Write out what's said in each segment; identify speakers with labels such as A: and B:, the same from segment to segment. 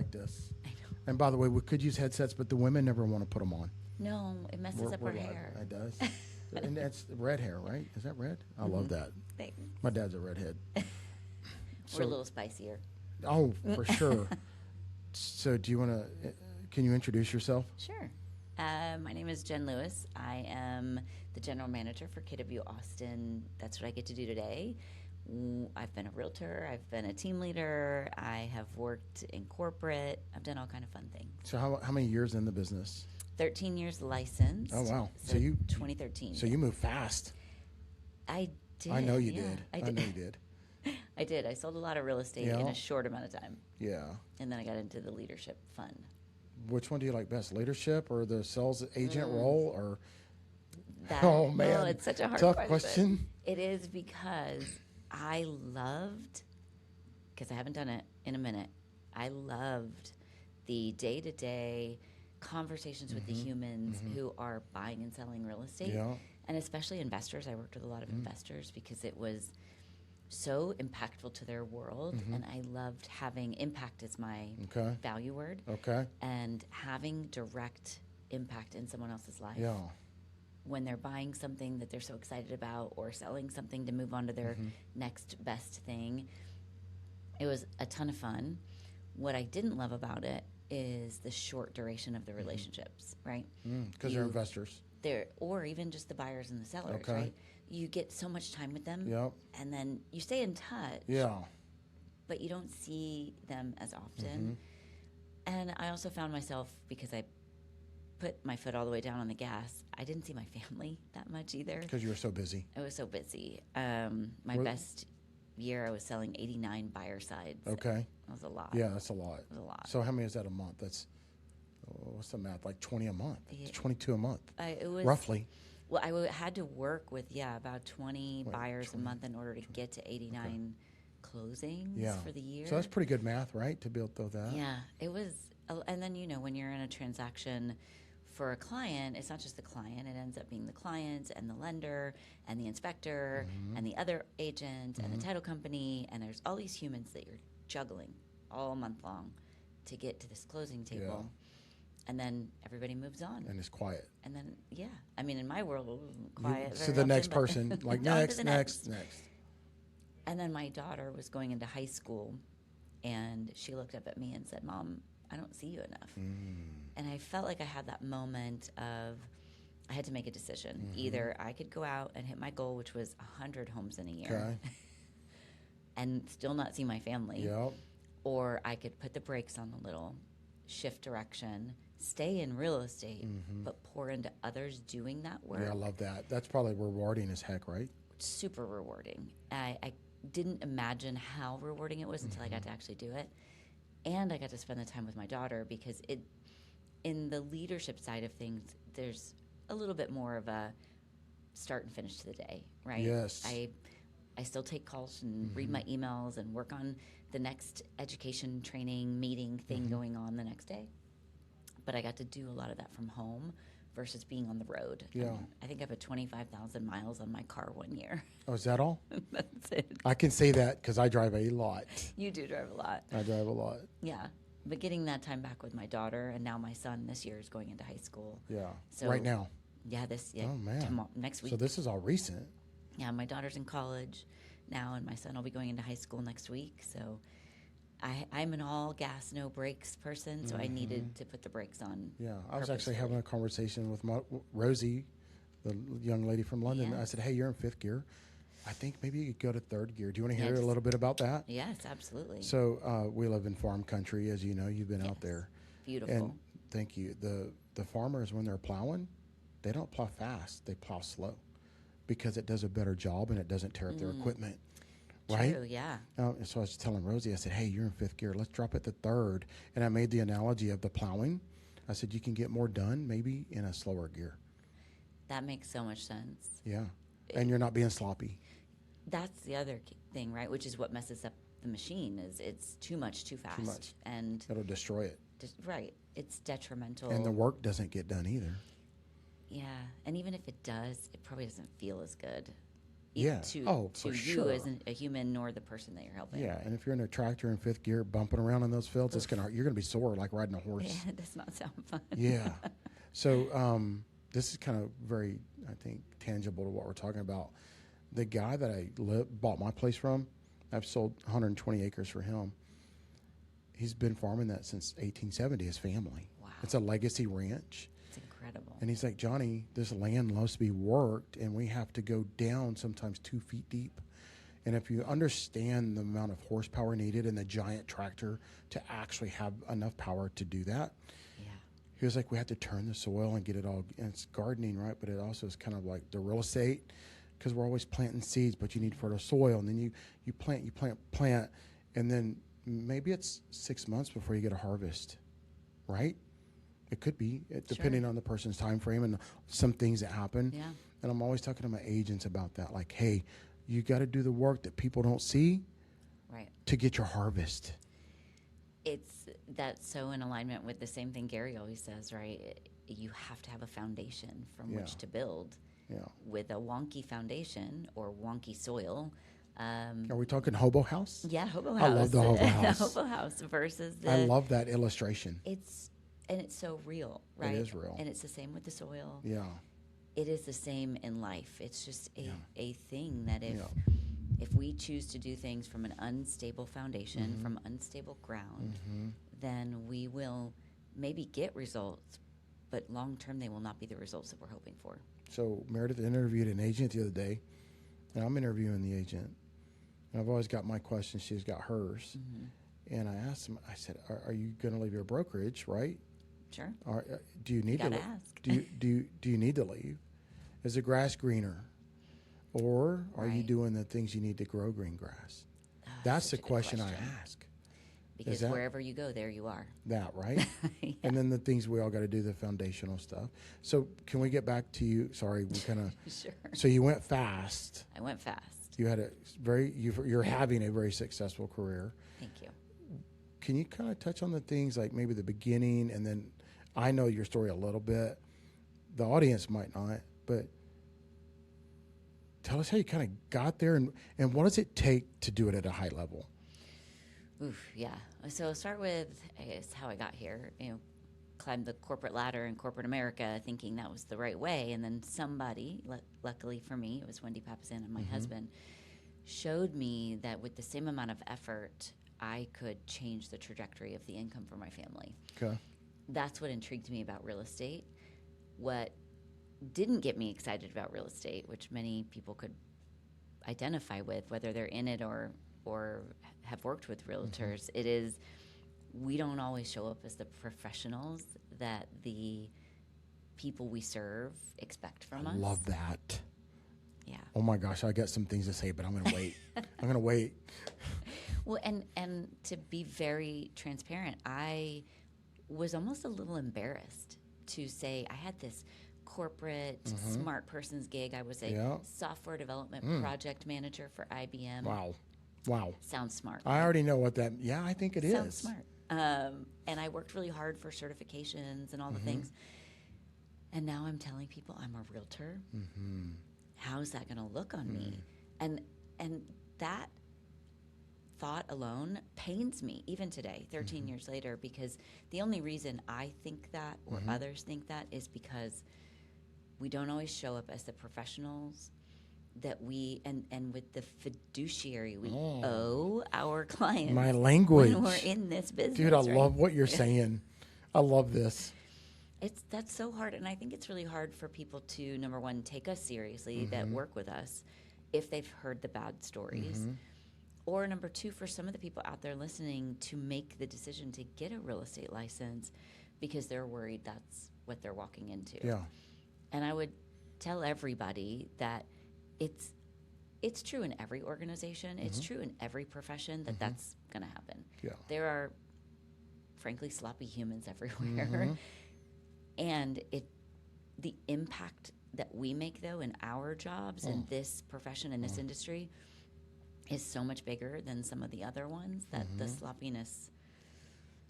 A: like this.
B: I know.
A: And by the way, we could use headsets, but the women never want to put them on.
B: No, it messes up our hair.
A: It does. And that's red hair, right? Is that red? I love that.
B: Thanks.
A: My dad's a redhead.
B: We're a little spicier.
A: Oh, for sure. So do you want to, can you introduce yourself?
B: Sure. My name is Jenn Lewis. I am the general manager for KW Austin. That's what I get to do today. I've been a realtor. I've been a team leader. I have worked in corporate. I've done all kind of fun things.
A: So how many years in the business?
B: 13 years licensed.
A: Oh, wow.
B: So you 2013.
A: So you moved fast.
B: I did.
A: I know you did.
B: I
A: know you did.
B: I did. I sold a lot of real estate in a short amount of time.
A: Yeah.
B: And then I got into the leadership fun.
A: Which one do you like best, leadership or the sales agent role? Or
B: oh man, oh, it's such a hard
A: tough question.
B: It is because I loved, because I haven't done it in a minute, I loved the day-to-day conversations with the humans who are buying and selling real estate.
A: Yeah.
B: And especially investors. I worked with a lot of investors because it was so impactful to their world, and I loved having impact as my value word.
A: Okay.
B: And having direct impact in someone else's life.
A: Yeah.
B: When they're buying something that they're so excited about or selling something to move on to their next best thing. It was a ton of fun. What I didn't love about it is the short duration of the relationships, right?
A: Because they're investors.
B: Or even just the buyers and the sellers, right? You get so much time with them, and then you stay in touch.
A: Yeah.
B: But you don't see them as often. And I also found myself, because I put my foot all the way down on the gas, I didn't see my family that much either.
A: Because you were so busy.
B: I was so busy. My best year, I was selling 89 buyer sides.
A: Okay.
B: That was a lot.
A: Yeah, that's a lot.
B: It was a lot.
A: So how many is that a month? That's, what's the math? Like 20 a month.
B: Yeah.
A: It's 22 a month.
B: It was
A: roughly.
B: Well, had to work with, about 20 buyers a month in order to get to 89 closings for the year.
A: So that's pretty good math, right? To be able to throw that.
B: Yeah, it was. And then, when you're in a transaction for a client, it's not just the client. It ends up being the client and the lender and the inspector and the other agent and the title company. And there's all these humans that you're juggling all month long to get to this closing table. Yeah. And then everybody moves on.
A: And it's quiet.
B: And then, in my world, it wasn't quiet.
A: So the next person, like next. And
B: then my daughter was going into high school, and she looked up at me and said, "Mom, I don't see you enough." And I felt like I had that moment of, I had to make a decision. Either I could go out and hit my goal, which was 100 homes in a year, and still not see my family, or I could put the brakes on a little, shift direction, stay in real estate, but pour into others doing that work.
A: Yeah, I love that. That's probably rewarding as heck, right?
B: Super rewarding. I didn't imagine how rewarding it was until I got to actually do it. And I got to spend the time with my daughter, because in the leadership side of things, there's a little bit more of a start and finish to the day, right?
A: Yes.
B: I still take calls and read my emails and work on the next education training meeting thing going on the next day. But I got to do a lot of that from home versus being on the road.
A: Yeah.
B: I think I put 25,000 miles on my car one year.
A: Oh, is that all?
B: That's it.
A: I can say that because I drive a lot.
B: You do drive a lot.
A: I drive a lot.
B: Yeah. But getting that time back with my daughter, and now my son this year is going into high school.
A: Yeah.
B: So
A: right now.
B: Yeah,
A: Oh, man.
B: Next week.
A: So this is all recent.
B: Yeah, my daughter's in college now, and my son will be going into high school next week. So I'm an all gas, no brakes person, so I needed to put the brakes on.
A: Yeah, I was actually having a conversation with Rosie, the young lady from London.
B: Yes.
A: I said, "Hey, you're in 5th gear. I think maybe you could go to 3rd gear. Do you want to hear a little bit about that?"
B: Yes, absolutely.
A: So we live in farm country, as you know. You've been out there.
B: Beautiful.
A: And thank you. The farmers, when they're plowing, they don't plow fast. They plow slow, because it does a better job and it doesn't tear up their equipment. Right?
B: True, yeah.
A: So I was telling Rosie, I said, "Hey, you're in 5th gear. Let's drop it to 3rd." And I made the analogy of the plowing. I said, you can get more done maybe in a slower gear.
B: That makes so much sense.
A: Yeah. And you're not being sloppy.
B: That's the other thing, right? Which is what messes up the machine, is it's too much, too fast.
A: Too much.
B: And
A: it'll destroy it.
B: Right. It's detrimental.
A: And the work doesn't get done either.
B: Yeah. And even if it does, it probably doesn't feel as good.
A: Yeah.
B: to
A: For
B: you
A: sure.
B: as a human, nor the person that you're helping.
A: Yeah, and if you're in a tractor in fifth gear bumping around in those fields, you're gonna be sore like riding a horse.
B: Yeah, it does not sound fun.
A: Yeah. So this is kind of very, I think, tangible to what we're talking about. The guy that I bought my place from, I've sold 120 acres for him. He's been farming that since 1870, his family.
B: Wow.
A: It's a legacy ranch.
B: It's incredible.
A: And he's like, Johnny, this land loves to be worked, and we have to go down sometimes 2 feet deep. And if you understand the amount of horsepower needed in the giant tractor to actually have enough power to do that,
B: Yeah.
A: he was like, we have to turn the soil and get it all. And it's gardening, right? But it also is kind of like the real estate, because we're always planting seeds, but you need fertile soil. And then you plant, and then maybe it's 6 months before you get a harvest, right? It could be, depending on the person's time frame and some things that happen.
B: Yeah.
A: And I'm always talking to my agents about that. Like, hey, you got to do the work that people don't see,
B: Right.
A: to get your harvest.
B: That's so in alignment with the same thing Gary always says, right? You have to have a foundation from which to build.
A: Yeah.
B: With a wonky foundation or wonky soil.
A: Are we talking hobo house?
B: Yeah, hobo house.
A: I love the hobo house.
B: The hobo house versus the.
A: I love that illustration.
B: It's so real, right?
A: It is real.
B: And it's the same with the soil.
A: Yeah.
B: It is the same in life. It's just a thing that if
A: Yeah.
B: if we choose to do things from an unstable foundation, from unstable ground, then we will maybe get results, but long term they will not be the results that we're hoping for.
A: So Meredith interviewed an agent the other day, and I'm interviewing the agent. And I've always got my questions. She's got hers. And I asked him, I said, are you going to leave your brokerage, right?
B: Sure.
A: Do you need to
B: ask.
A: do you need to leave? Is the grass greener? Or are you doing the things you need to grow green grass? That's the
B: such a good
A: question I
B: question.
A: ask.
B: Because wherever you go, there you are.
A: That, right?
B: Yeah.
A: And then the things we all got to do, the foundational stuff. So can we get back to you? Sorry, we kind of.
B: Sure.
A: So you went fast.
B: I went fast.
A: You had you're having a very successful career.
B: Thank you.
A: Can you kind of touch on the things like maybe the beginning, and then I know your story a little bit. The audience might not, but tell us how you kind of got there, and what does it take to do it at a high level?
B: Oof, yeah. So I'll start with, I guess, how I got here. Climbed the corporate ladder in corporate America thinking that was the right way. And then somebody, luckily for me, it was Wendy Papasan and my husband, showed me that with the same amount of effort, I could change the trajectory of the income for my family.
A: Okay.
B: That's what intrigued me about real estate. What didn't get me excited about real estate, which many people could identify with, whether they're in it or have worked with realtors, it is we don't always show up as the professionals that the people we serve expect from us.
A: I love that.
B: Yeah.
A: Oh my gosh, I got some things to say, but I'm going to wait. I'm going to wait.
B: Well, and to be very transparent, I was almost a little embarrassed to say I had this corporate smart person's gig. I was a software development project manager for IBM.
A: Wow.
B: Sounds smart.
A: I already know what that. Yeah, I think it is.
B: Sounds smart. And I worked really hard for certifications and all the things. And now I'm telling people I'm a realtor. How's that going to look on me? And that thought alone pains me even today, 13 years later, because the only reason I think that or others think that is because we don't always show up as the professionals that we and with the fiduciary we owe our clients.
A: My language.
B: When we're in this business.
A: Dude, I love what you're saying. I love this.
B: That's so hard, and I think it's really hard for people to, number one, take us seriously that work with us if they've heard the bad stories. Or number two, for some of the people out there listening to make the decision to get a real estate license because they're worried that's what they're walking into.
A: Yeah.
B: And I would tell everybody that it's true in every organization. It's true in every profession that that's going to happen.
A: Yeah.
B: There are, frankly, sloppy humans everywhere. And the impact that we make, though, in our jobs in this profession, in this industry, is so much bigger than some of the other ones that the sloppiness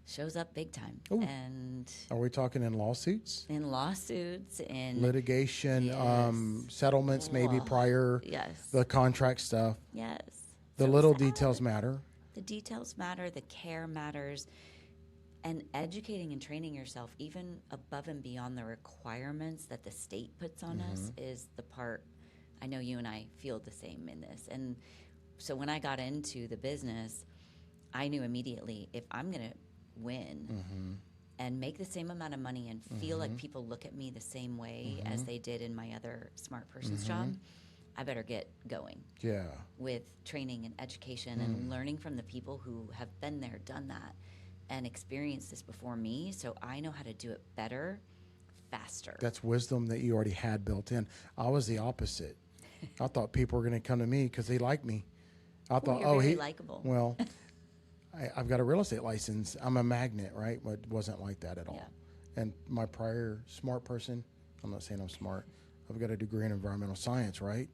B: shows up big time.
A: Ooh.
B: And
A: Are we talking in lawsuits?
B: in lawsuits, in
A: Litigation,
B: Yes.
A: settlements maybe
B: Oh,
A: prior,
B: yes,
A: the contract stuff.
B: yes.
A: The
B: So
A: little
B: sad.
A: details matter.
B: The details matter, the care matters, and educating and training yourself, even above and beyond the requirements that the state puts on us, is the part. I know you and I feel the same in this. And so when I got into the business, I knew immediately, if I'm going to win and make the same amount of money and feel like people look at me the same way as they did in my other smart person's job, I better get going
A: Yeah.
B: with training and education and learning from the people who have been there, done that, and experienced this before me, so I know how to do it better, faster.
A: That's wisdom that you already had built in. I was the opposite. I thought people were going to come to me because they like me. I thought,
B: you're very likable.
A: Well, I've got a real estate license. I'm a magnet, right? But it wasn't like that at all.
B: Yeah.
A: And my prior smart person, I'm not saying I'm smart. I've got a degree in environmental science, right?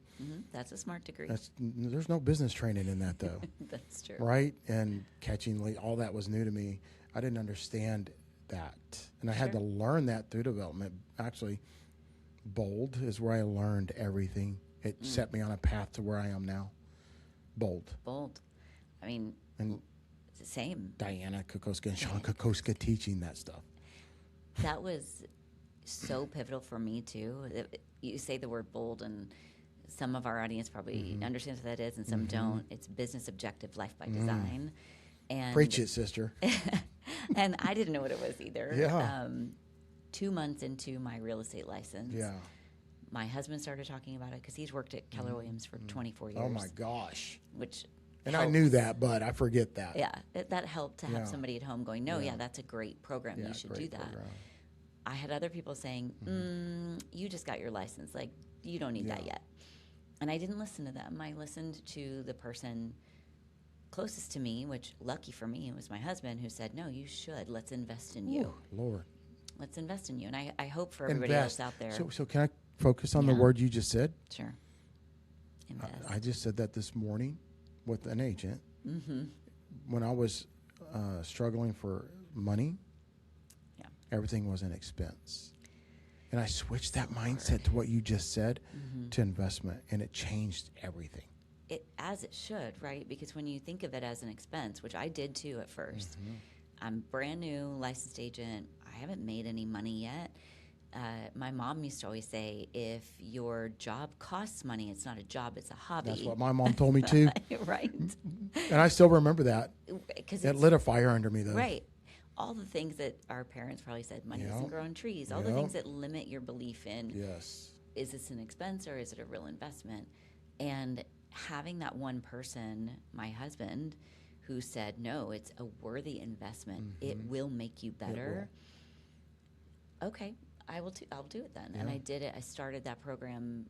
B: That's a smart degree.
A: There's no business training in that, though.
B: That's true.
A: Right? And catching all that was new to me. I didn't understand that. And I had to learn that through development. Actually, Bold is where I learned everything. It set me on a path to where I am now. Bold.
B: I mean,
A: And
B: it's the same.
A: Diana Kokoska and Sean Kokoska teaching that stuff.
B: That was so pivotal for me, too. You say the word bold, and some of our audience probably understands what that is, and some don't. It's business objective, life by design. And
A: Preach it, sister.
B: and I didn't know what it was either.
A: Yeah.
B: 2 months into my real estate license,
A: Yeah.
B: my husband started talking about it because he's worked at Keller Wiliams for 24 years.
A: Oh, my gosh.
B: Which
A: And
B: helps.
A: I knew that, but I forget that.
B: Yeah, that helped to have
A: Yeah.
B: somebody at home going, no,
A: Yeah.
B: that's a great program.
A: Yeah,
B: You should
A: great
B: do that.
A: program.
B: I had other people saying, you just got your license. Like, you don't need that
A: Yeah.
B: yet. And I didn't listen to them. I listened to the person closest to me, which, lucky for me, it was my husband, who said, no, you should. Let's invest in you.
A: Ooh, Lord.
B: Let's invest in you. And I hope for everybody
A: Invest.
B: else out there.
A: So can I focus on the
B: Yeah.
A: word you just said?
B: Sure. Invest.
A: I just said that this morning with an agent. When I was struggling for money, everything was an expense. And I switched that mindset to what you just said to investment, and it changed everything.
B: As it should, right? Because when you think of it as an expense, which I did too at first, I'm brand new licensed agent. I haven't made any money yet. My mom used to always say, if your job costs money, it's not a job, it's a hobby.
A: That's what my mom told me too.
B: Right.
A: And I still remember that.
B: Because
A: It lit a fire under me, though.
B: right. All the things that our parents probably said, money
A: Yep.
B: doesn't grow on trees. All the
A: Yep.
B: things that limit your belief in,
A: Yes.
B: is this an expense or is it a real investment? And having that one person, my husband, who said, no, it's a worthy investment. It will make you better. Okay, I'll do it then. And
A: Yeah.
B: I did it. I started that program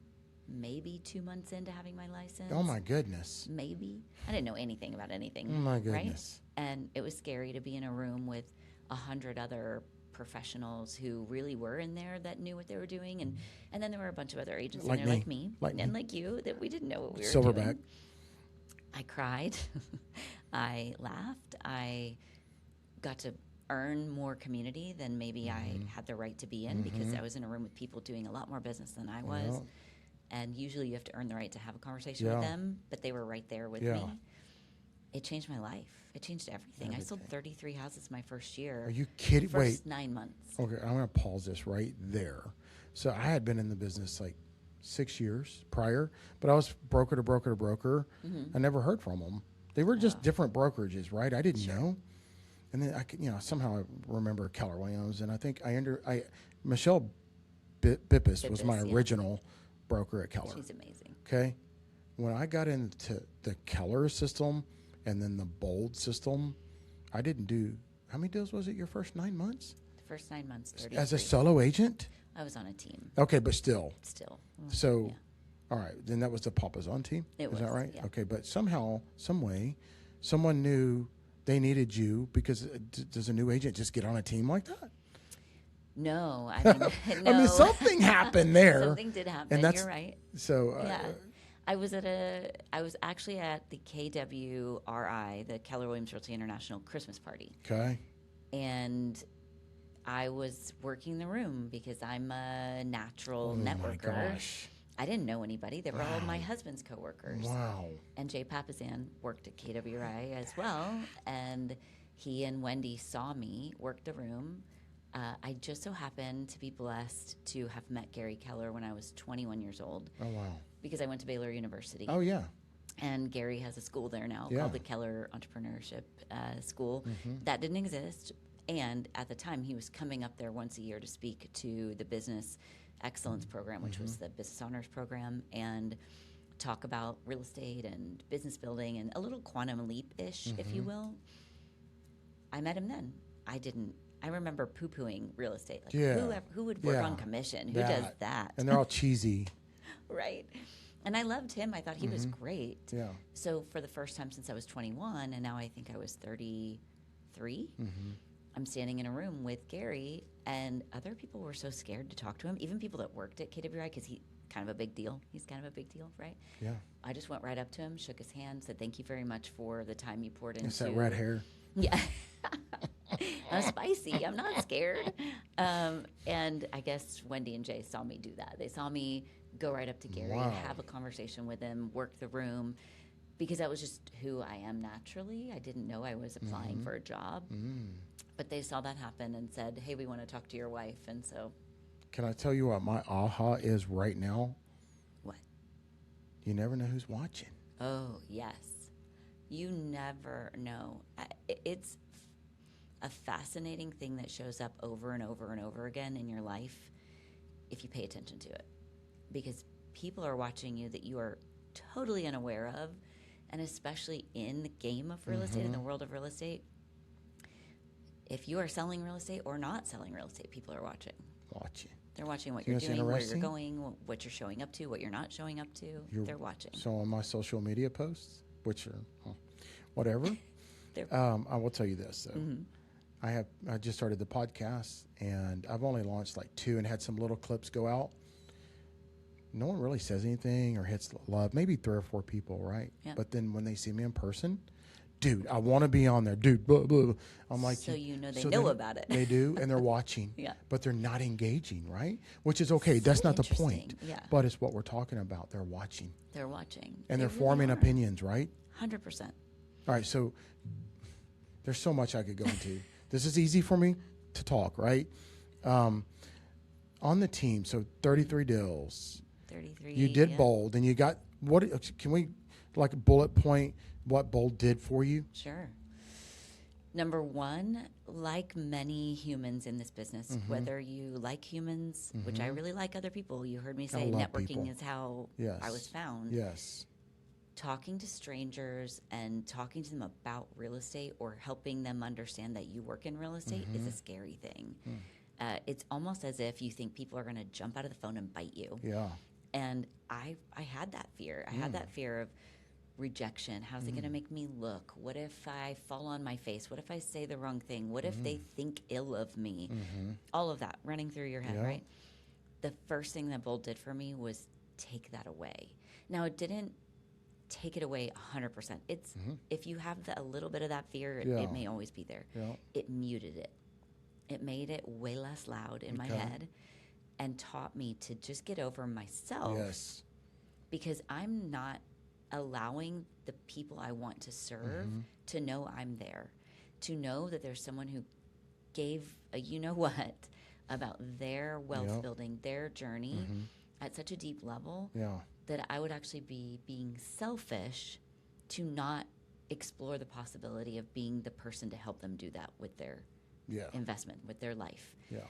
B: maybe 2 months into having my license.
A: Oh, my goodness.
B: Maybe. I didn't know anything about anything.
A: Oh, my
B: Right?
A: goodness.
B: And it was scary to be in a room with 100 other professionals who really were in there that knew what they were doing. And then there were a bunch of other agents
A: Like
B: in there
A: me.
B: like me
A: Like
B: and
A: me.
B: like you that we didn't know what we were
A: Silverback.
B: doing. I cried. I laughed. I got to earn more community than maybe I had the right to be in because I was in a room with people doing a lot more business than I was.
A: Yeah.
B: And usually you have to earn the right to have a conversation
A: Yeah.
B: with them, but they were right there with
A: Yeah.
B: me. It changed my life. It changed everything. I sold 33 houses my first year.
A: Are you kidding?
B: First
A: Wait.
B: 9 months.
A: Okay, I'm going to pause this right there. So I had been in the business like 6 years prior, but I was broker to broker to broker. I never heard from them. They were just different brokerages, right? I didn't know. And then I could, somehow I remember Keller Wiliams, and I think Michelle Bippis was my
B: Bippis, yeah.
A: original broker at Keller.
B: She's amazing.
A: Okay, when I got into the Keller system and then the Bold system, I didn't do. How many deals was it your first 9 months?
B: The first 9 months, 33.
A: As a solo agent?
B: I was on a team
A: Okay, but still.
B: still.
A: So,
B: Yeah.
A: all right, then that was the Papa's On team?
B: It
A: Is that
B: was,
A: right?
B: yeah.
A: Okay, but somehow, some way, someone knew they needed you because does a new agent just get on a team like that?
B: No, I mean, no.
A: I mean, something happened there.
B: Something did happen.
A: And that's-
B: You're right.
A: So,
B: Yeah. I was actually at the KWRI, the Keller Williams Realty International Christmas party.
A: okay.
B: And I was working the room because I'm a natural
A: Oh
B: networker.
A: my gosh.
B: I didn't know anybody. They were all my husband's coworkers.
A: Wow.
B: And Jay Papazan worked at KWI as well. And he and Wendy saw me work the room. I just so happened to be blessed to have met Gary Keller when I was 21 years old.
A: Oh, wow.
B: Because I went to Baylor University.
A: Oh, yeah.
B: And Gary has a school there now called the Keller Entrepreneurship School. That didn't exist. And at the time, he was coming up there once a year to speak to the Business Excellence Program, which was the Business Honors Program, and talk about real estate and business building and a little quantum leap-ish, if you will. I met him then. I remember poo-pooing real estate. Like, who would work on commission? Who does that?
A: And they're all cheesy.
B: Right. And I loved him. I thought he was great.
A: Yeah.
B: So for the first time since I was 21, and now I think I was 33, I'm standing in a room with Gary, and other people were so scared to talk to him, even people that worked at KWI, because he's kind of a big deal. He's kind of a big deal, right?
A: Yeah.
B: I just went right up to him, shook his hand, said, "Thank you very much for the time you poured into..."
A: It's that red hair.
B: Yeah. I'm spicy. I'm not scared. And I guess Wendy and Jay saw me do that. They saw me go right up to Gary, have a conversation with him, work the room, because that was just who I am naturally. I didn't know I was applying for a job. But they saw that happen and said, "Hey, we want to talk to your wife." And so...
A: Can I tell you what my aha is right now?
B: What?
A: You never know who's watching.
B: Oh, yes. You never know. It's a fascinating thing that shows up over and over and over again in your life if you pay attention to it. Because people are watching you that you are totally unaware of, and especially in the game of real estate, in the world of real estate. If you are selling real estate or not selling real estate, people are watching. They're watching what you're doing, where you're going, what you're showing up to, what you're not showing up to. They're watching.
A: So on my social media posts, which are whatever, I will tell you this. So I just started the podcast, and I've only launched like 2 and had some little clips go out. No one really says anything or hits love. Maybe 3 or 4 people, right?
B: Yeah.
A: But then when they see me in person, dude, I want to be on there. Dude, blah, blah, blah. I'm like...
B: So you know they know about it.
A: They do, and they're watching.
B: Yeah.
A: But they're not engaging, right? Which is okay. That's not the point.
B: Yeah.
A: But it's what we're talking about. They're watching.
B: They're watching.
A: And they're
B: really
A: forming
B: are.
A: opinions, right?
B: 100%.
A: All right, so there's so much I could go into. This is easy for me to talk, right? On the team, so 33 deals.
B: 33.
A: You did Bold, and you got... What can we, like, bullet point what Bold did for you?
B: Sure. Number one, like many humans in this business, whether you like humans, which I really like other people. You heard me say networking
A: people.
B: Is how I was found.
A: Yes.
B: Talking to strangers and talking to them about real estate or helping them understand that you work in real estate is a scary thing. It's almost as if you think people are going to jump out of the phone and bite you.
A: Yeah.
B: And I had that fear. I had that fear of rejection. How's it going to make me look? What if I fall on my face? What if I say the wrong thing? What if they think ill of me? All of that running through your head, right? The first thing that Bold did for me was take that away. Now, it didn't take it away 100%. It's if you have a little bit of that fear, it may always be there.
A: Yeah.
B: It muted it. It made it way less loud in my head and taught me to just get over myself.
A: Yes.
B: Because I'm not allowing the people I want to serve to know I'm there, to know that there's someone who gave a you-know-what about their wealth building, their journey at such a deep level that I would actually be being selfish to not explore the possibility of being the person to help them do that with their investment, with their life.
A: Yeah.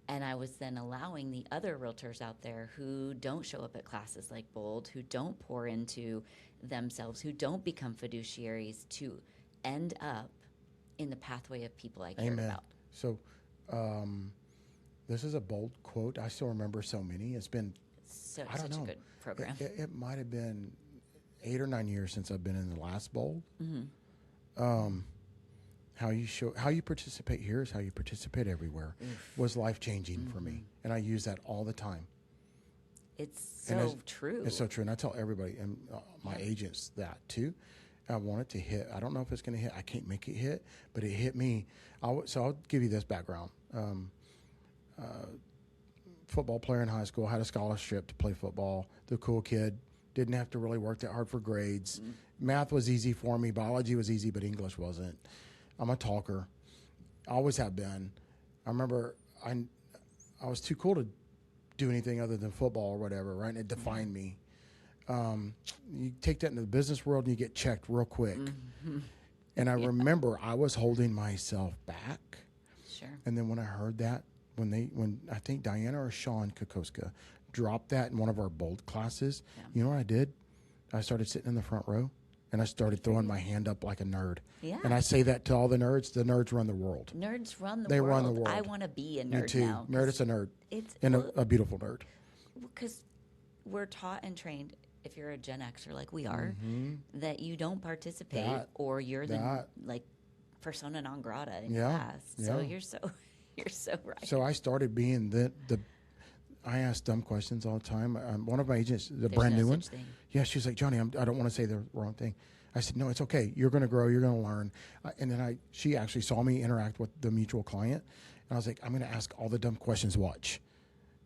B: And I was then allowing the other realtors out there who don't show up at classes like Bold, who don't pour into themselves, who don't become fiduciaries, to end up in the pathway of people I cared about.
A: So this is a Bold quote. I still remember so many. It's been
B: such a good program.
A: It might have been 8 or 9 years since I've been in the last Bold. How you participate here is how you participate everywhere was life-changing for me. And I use that all the time.
B: It's so true.
A: It's so true. And I tell everybody, and my agents that too. I want it to hit. I don't know if it's going to hit. I can't make it hit, but it hit me. So I'll give you this background. Football player in high school, had a scholarship to play football. The cool kid, didn't have to really work that hard for grades. Math was easy for me. Biology was easy, but English wasn't. I'm a talker. Always have been. I remember I was too cool to do anything other than football or whatever, right? And it defined me. You take that into the business world and you get checked real quick. And I remember I was holding myself back.
B: Sure.
A: And then when I heard that, when I think Diana or Sean Kokoska dropped that in one of our bold classes, you know what I did? I started sitting in the front row and I started throwing my hand up like a nerd.
B: Yeah.
A: And I say that to all the nerds. The nerds run the world.
B: Nerds run the world.
A: They run the world.
B: I want to be a nerd
A: Me too.
B: now.
A: Meredith's a nerd.
B: It's
A: and a beautiful nerd.
B: Because we're taught and trained, if you're a Gen Xer like we are, that you don't participate or you're the like persona non grata in class. So you're so right.
A: So I started being the I ask dumb questions all the time. One of my agents, the brand new one, she's like, Johnny, I don't want to say the wrong thing. I said, no, it's okay. You're going to grow. You're going to learn. And then she actually saw me interact with the mutual client. And I was like, I'm going to ask all the dumb questions. Watch.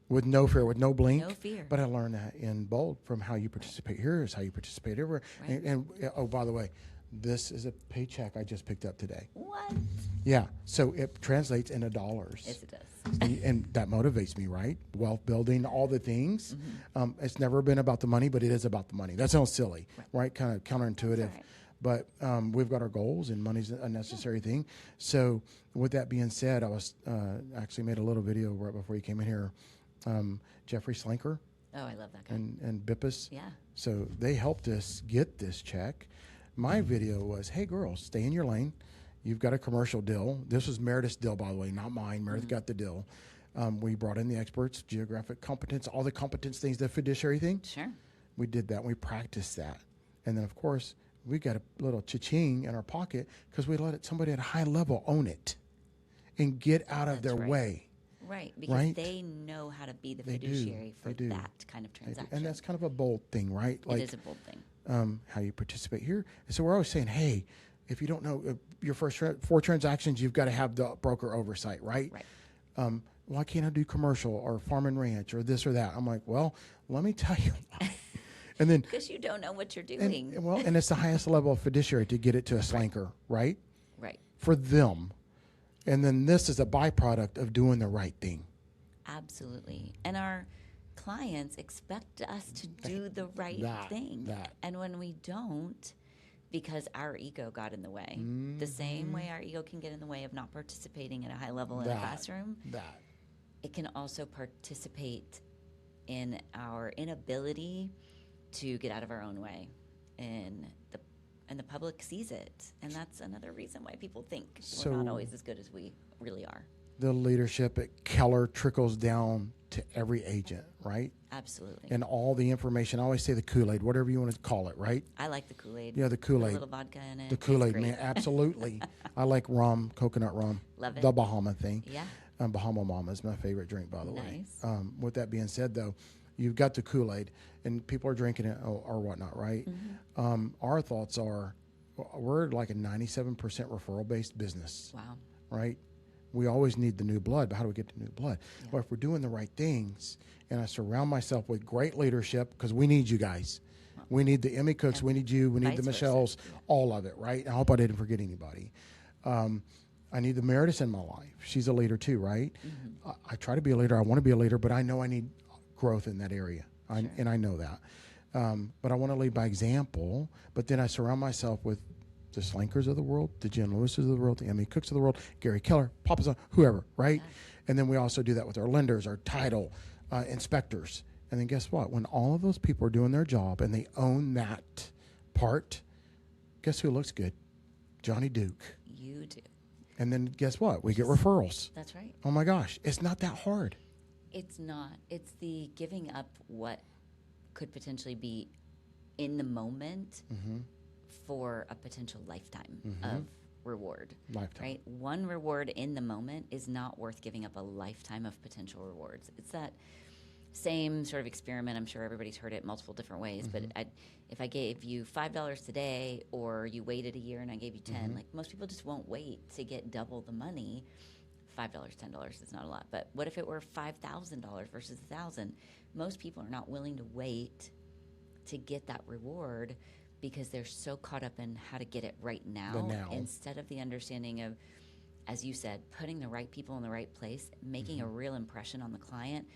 A: With no fear, with no blink.
B: No fear.
A: But I learned that in bold from how you participate here is how you participate everywhere. Right. And oh, by the way, this is a paycheck I just picked up today.
B: What?
A: Yeah. So it translates into dollars.
B: Yes, it does.
A: and that motivates me, right? Wealth building, all the things. It's never been about the money, but it is about the money. That sounds silly, right? Kind of counterintuitive. Right. But we've got our goals, and money's a necessary thing. So with that being said, I was actually made a little video right before you came in here. Jeffrey Slanker.
B: Oh, I love that guy.
A: And Bippus.
B: Yeah.
A: So they helped us get this check. My video was, hey, girls, stay in your lane. You've got a commercial deal. This was Meredith's deal, by the way, not mine. Meredith got the deal. We brought in the experts, geographic competence, all the competence things, the fiduciary thing.
B: Sure.
A: We did that. We practiced that. And then, of course, we got a little cha-ching in our pocket because we let somebody at a high level own it and get out of their way.
B: Right, because they know how to be the fiduciary for that kind of transaction.
A: And that's kind of a bold thing, right?
B: Like, it is a bold thing.
A: How you participate here. And so we're always saying, hey, if you don't know your first 4 transactions, you've got to have the broker oversight, right? Right. Why can't I do commercial or farm and ranch or this or that? I'm like, well, let me tell you why. And then
B: because you don't know what you're doing.
A: And it's the highest level of fiduciary to get it to a slanker, right?
B: Right.
A: For them. And then this is a byproduct of doing the right thing.
B: Absolutely. And our clients expect us to do the right thing. And when we don't, because our ego got in the way, the same way our ego can get in the way of not participating at a high level in a classroom, it can also participate in our inability to get out of our own way. And the public sees it. And that's another reason why people think we're not always as good as we really are.
A: The leadership at Keller trickles down to every agent, right?
B: Absolutely.
A: And all the information. I always say the Kool-Aid, whatever you want to call it, right?
B: I like the Kool-Aid.
A: Yeah, the Kool-Aid.
B: A little vodka in it.
A: The Kool-Aid, man, absolutely. I like rum, coconut rum.
B: Love it.
A: The Bahama thing.
B: Yeah.
A: Bahama Mama is my favorite drink, by the way.
B: Nice.
A: With that being said, though, you've got the Kool-Aid, and people are drinking it or whatnot, right? Our thoughts are, we're like a 97% referral-based business.
B: Wow.
A: Right? We always need the new blood, but how do we get the new blood? Yeah. Well, if we're doing the right things, and I surround myself with great leadership, because we need you guys. We need the Emmy Cooks, we need you, we need the Michelles, all of it, right? I hope I didn't forget anybody. I need the Meredith in my life. She's a leader too, right? I try to be a leader. I want to be a leader, but I know I need growth in that area, and I know that. But I want to lead by example, but then I surround myself with the Slankers of the world, the Jenn Lewises of the world, the Emmy Cooks of the world, Gary Keller, Papa Zon, whoever, right? Yeah. And then we also do that with our lenders, our title inspectors. And then guess what? When all of those people are doing their job and they own that part, guess who looks good? Johnny Duke.
B: You do.
A: And then guess what? We get referrals.
B: That's right.
A: Oh my gosh, it's not that hard.
B: It's not. It's the giving up what could potentially be in the moment for a potential lifetime of reward. Right? One reward in the moment is not worth giving up a lifetime of potential rewards. It's that same sort of experiment. I'm sure everybody's heard it multiple different ways, but if I gave you $5 today, or you waited a year and I gave you 10, like most people just won't wait to get double the money. $5, $10 is not a lot, but what if it were $5,000 versus 1,000? Most people are not willing to wait to get that reward because they're so caught up in how to get it right now, instead of the understanding of, as you said, putting the right people in the right place, making a real impression on the client,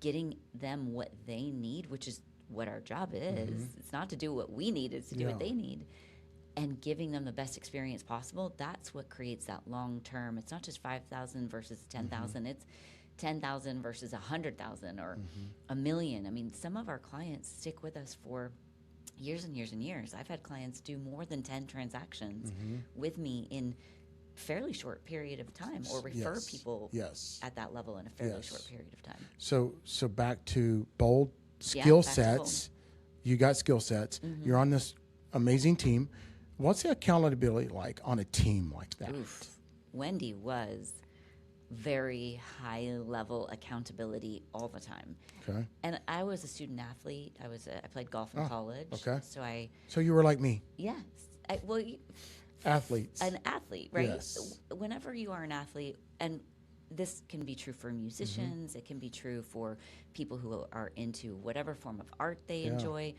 B: getting them what they need, which is what our job is. It's not to do what we need, it's to do what they need. And giving them the best experience possible, that's what creates that long term. It's not just 5,000 versus 10,000. It's 10,000 versus 100,000 or a million. I mean, some of our clients stick with us for years and years and years. I've had clients do more than 10 transactions with me in fairly short period of time, or refer people at that level in a fairly short period of time.
A: So back to bold skill sets. You got skill sets. You're on this amazing team. What's the accountability like on a team like that?
B: Wendy was very high level accountability all the time. Okay. And I was a student athlete. I played golf in college. Okay. So
A: you were like me.
B: Yes.
A: Athletes.
B: An athlete, right?
A: Yes.
B: Whenever you are an athlete, and this can be true for musicians, it can be true for people who are into whatever form of art they enjoy.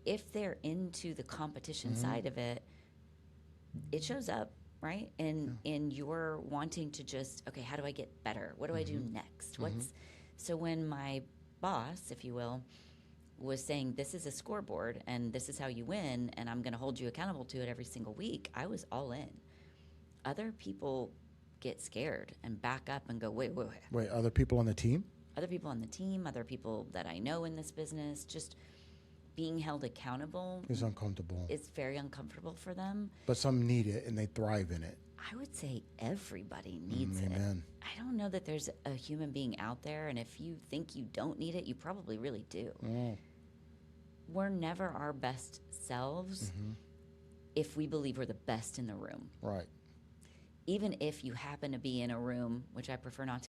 B: If they're into the competition side of it, it shows up, right? In your wanting to just, okay, how do I get better? What do I do next? So when my boss, if you will, was saying, this is a scoreboard and this is how you win, and I'm going to hold you accountable to it every single week, I was all in. Other people get scared and back up and go, wait.
A: Wait, other people on the team?
B: Other people on the team, other people that I know in this business, just being held accountable
A: is uncomfortable.
B: It's very uncomfortable for them.
A: But some need it and they thrive in it.
B: I would say everybody needs it. I don't know that there's a human being out there, and if you think you don't need it, you probably really do. We're never our best selves if we believe we're the best in the room.
A: Right.
B: Even if you happen to be in a room, which I prefer not to